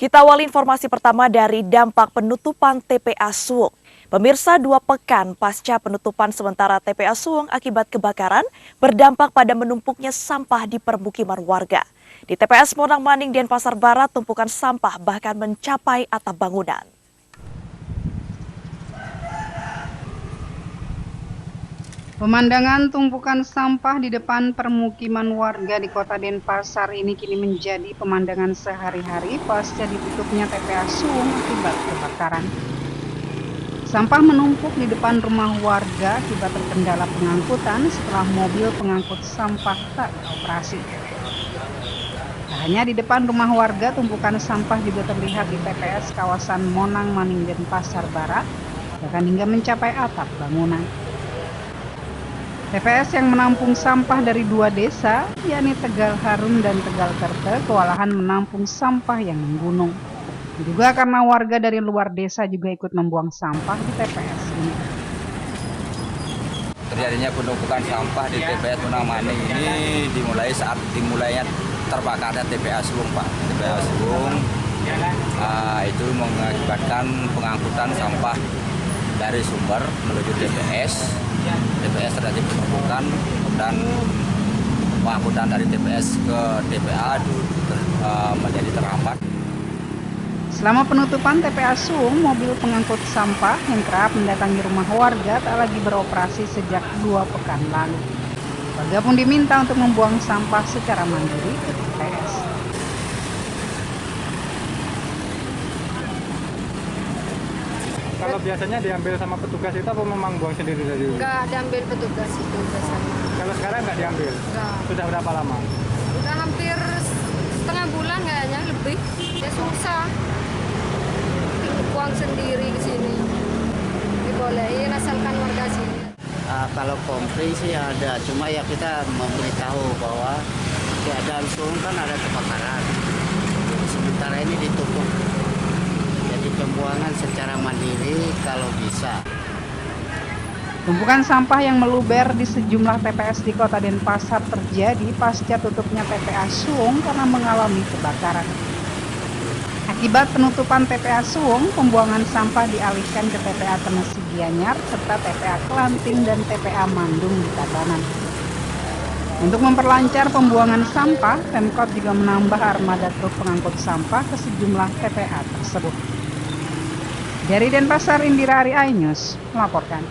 Kita awali informasi pertama dari dampak penutupan TPA Suwung. Pemirsa, 2 pekan pasca penutupan sementara TPA Suwung akibat kebakaran berdampak pada menumpuknya sampah di permukiman warga. Di TPS Monang Maning, Denpasar Barat, tumpukan sampah bahkan mencapai atap bangunan. Pemandangan tumpukan sampah di depan permukiman warga di Kota Denpasar ini kini menjadi pemandangan sehari-hari pasca ditutupnya TPA Suwung akibat kebakaran. Sampah menumpuk di depan rumah warga akibat terkendala pengangkutan setelah mobil pengangkut sampah tak beroperasi. Tak hanya di depan rumah warga, tumpukan sampah juga terlihat di TPS kawasan Monang Maning Denpasar Barat, bahkan hingga mencapai atap bangunan. TPS yang menampung sampah dari 2 desa, yakni Tegal Harum dan Tegal Kerte, kewalahan menampung sampah yang menggunung. Juga karena warga dari luar desa juga ikut membuang sampah di TPS ini. Terjadinya penumpukan sampah di TPS Monang Maning ini dimulai saat dimulainya terbakarnya TPA Suwung, Pak. TPA Suwung itu mengakibatkan pengangkutan sampah dari sumber menuju TPS. TPS terjadi penumpukan dan pengangkutan dari TPS ke TPA menjadi terhambat. Selama penutupan TPA Suwung, mobil pengangkut sampah yang kerap mendatangi rumah warga tak lagi beroperasi sejak 2 pekan lalu. Warga pun diminta untuk membuang sampah secara mandiri ke TPS. Kalau biasanya diambil sama petugas itu apa memang buang sendiri dari dulu? Enggak diambil petugas itu biasanya. Kalau sekarang nggak diambil? Enggak. Sudah berapa lama? Udah hampir setengah bulan kayaknya lebih. Ya susah. Buang sendiri ke sini. Dibolehin asalkan warga sini. Kalau komplain sih ada, cuma ya kita memberitahu bahwa keadaan Suwung kan ada kebakaran. Sementara ini ditutup. Jadi pembuangan secara mandiri kalau bisa. Tumpukan sampah yang meluber di sejumlah TPS di Kota Denpasar terjadi pasca tutupnya TPA Suwung karena mengalami kebakaran. Akibat penutupan TPA Suwung, pembuangan sampah dialihkan ke TPA Tenesi Gianyar serta TPA Kelanting dan TPA Mandung di Tabanan. Untuk memperlancar pembuangan sampah, Pemkot juga menambah armada truk pengangkut sampah ke sejumlah TPA tersebut. Dari Denpasar, Indira Ari iNews melaporkan.